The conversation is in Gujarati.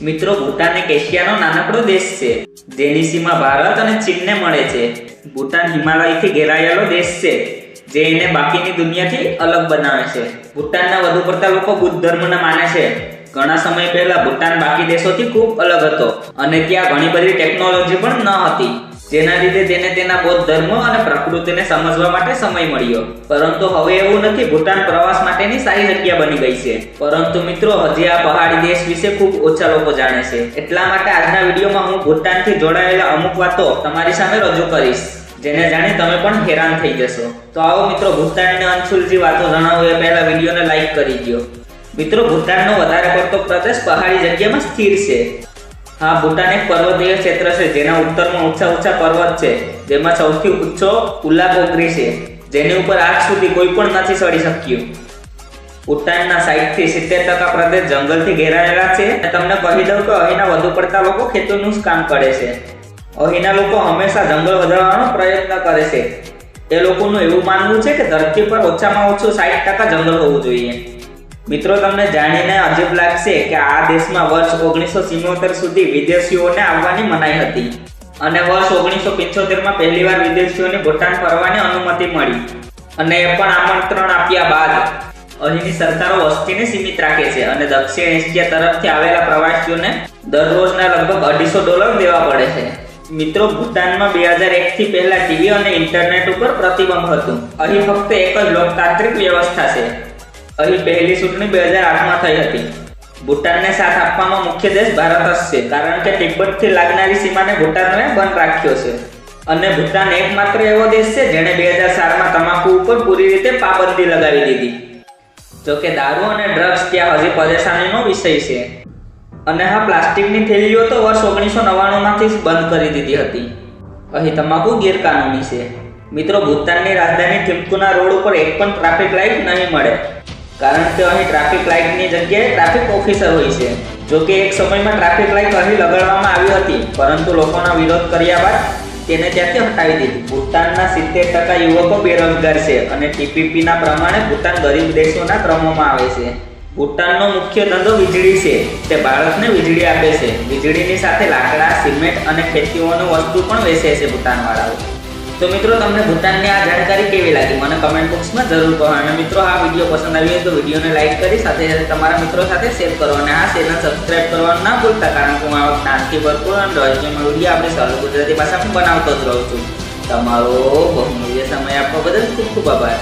મિત્રો ભૂટાન એક એશિયાનો નાનકડો દેશ છે, જેની સીમા ભારત અને ચીનને મળે છે. ભૂટાન હિમાલયથી ઘેરાયેલો દેશ છે, જે એને બાકીની દુનિયાથી અલગ બનાવે છે. ભૂટાનના વધુ પડતા લોકો બુદ્ધ ધર્મને માને છે. ઘણા સમય પહેલા ભૂટાન બાકી દેશોથી ખૂબ અલગ હતો અને ત્યાં ઘણી બધી ટેકનોલોજી પણ ન હતી, જેના લીધે તેને તેના બૌદ્ધ ધર્મ અને પ્રકૃતિને સમજવા માટે સમય મળ્યો. પરંતુ હવે એવું નથી. ભૂટાન પ્રવાસ માટેની સારી જગ્યા બની ગઈ છે. પરંતુ મિત્રો, હજી આ પહાડી દેશ વિશે ખૂબ ઓછા લોકો જાણે છે. એટલા માટે આજના વિડીયોમાં હું ભૂટાનથી જોડાયેલા અમુક વાતો તમારી સામે રજૂ કરીશ, જેને જાણી તમે પણ હેરાન થઈ જશો. તો આવો મિત્રો, ભૂટાનની અનસુલઝી વાતો જણાવું એ પહેલા વિડીયોને લાઈક કરી દો. મિત્રો, ભૂટાનનો વધારે પડતો પ્રદેશ પહાડી જગ્યામાં સ્થિર છે. હા, ભૂટાન એક પર્વતીય ક્ષેત્ર છે, જેના ઉત્તરમાં ઊંચા પર્વત છે, જેમાં સૌથી ઊંચો ઉલાકોગરી છે, જેની ઉપર આજ સુધી કોઈ પણ નથી ચડી શક્યું. ભૂટાનના 60 થી 70% પ્રદેશ જંગલથી ઘેરાયેલા છે. અને તમને કહી દઉં કે અહીંના વધુ પડતા લોકો ખેતીનું જ કામ કરે છે. અહીંના લોકો હંમેશા જંગલ વધારવાનો પ્રયત્ન કરે છે. એ લોકોનું એવું માનવું છે કે ધરતી પર ઓછામાં ઓછું 60% જંગલ હોવું જોઈએ. મિત્રો, તમને જાણીને અજીબ લાગશે કે આ દેશમાં વર્ષ 1977 સુધી વિદેશીઓને આવવાની મનાઈ હતી અને વર્ષ 1975માં પહેલીવાર વિદેશીઓને ભૂટાન ફરવાની અનુમતિ મળી. અને એ પણ આમંત્રણ આપ્યા બાદ અહીંની સરકારો વસ્તીને સીમિત રાખે છે અને દક્ષિણ એશિયા તરફથી આવેલા પ્રવાસીઓને દરરોજના લગભગ $250 દેવા પડે છે. મિત્રો, ભૂટાનમાં 2001 થી પહેલા ટીવી અને ઇન્ટરનેટ ઉપર પ્રતિબંધ હતું. અહીં ફક્ત એક જ લોકતાંત્રિક વ્યવસ્થા છે. અહીં પહેલી ચૂંટણી 2008માં થઈ હતી. ભૂટાનને સાથ આપવામાં મુખ્ય દેશ ભારત જ છે, કારણ કે તિબ્બતથી લાગનારી સીમાને ભૂટાનને બંધ રાખ્યો છે. અને ભૂટાન એકમાત્ર એવો દેશ છે જેણે 2004માં તમાકુ ઉપર પૂરી રીતે પાબંદી લગાવી દીધી. જોકે દારૂ અને ડ્રગ્સ ત્યાં હજી પરેશાનીનો વિષય છે. અને હા, પ્લાસ્ટિકની થેલીઓ તો વર્ષ 1999માંથી જ બંધ કરી દીધી હતી. અહીં તમાકુ ગેરકાનૂની છે. મિત્રો, ભૂટાનની રાજધાની થિમ્પુના રોડ ઉપર એક પણ ટ્રાફિક લાઇટ નહીં મળે, કારણ કે અહીં ટ્રાફિક લાઇટની જગ્યાએ ટ્રાફિક ઓફિસર હોય છે. જોકે એક સમયમાં ટ્રાફિક લાઇટ અહીં લગાડવામાં આવી હતી, પરંતુ લોકોના વિરોધ કર્યા બાદ તેને ત્યાંથી હટાવી દીધી. ભૂટાનના 70% યુવકો બેરોજગાર છે અને TPPના પ્રમાણે ભૂટાન ગરીબ દેશોના ક્રમમાં આવે છે. ભૂટાનનો મુખ્ય ધંધો વીજળી છે. તે ભારતને વીજળી આપે છે. વીજળીની સાથે લાકડા, સિમેન્ટ અને ખેતીઓની વસ્તુ પણ વેચે છે ભૂટાનવાળાઓ. તો મિત્રો, તમને ભૂટાનની આ જાણકારી કેવી લાગી મને કમેન્ટ બોક્સમાં જરૂર કહો. અને મિત્રો, આ વિડીયો પસંદ આવ્યો તો વિડીયોને લાઈક કરી સાથે સાથે તમારા મિત્રો સાથે શેર કરો અને આ ચેનલ સબસ્ક્રાઇબ કરવાનું ના ભૂલતા, કારણ કે હું આવા જ્ઞાનથી ભરપૂર અને રહસ્યમય વિડીયો આપણે સરળ ગુજરાતી ભાષામાં બનાવતો જ રહું છું. તમારો બહુમૂલ્ય સમય આપવા બદલ ખૂબ ખૂબ આભાર.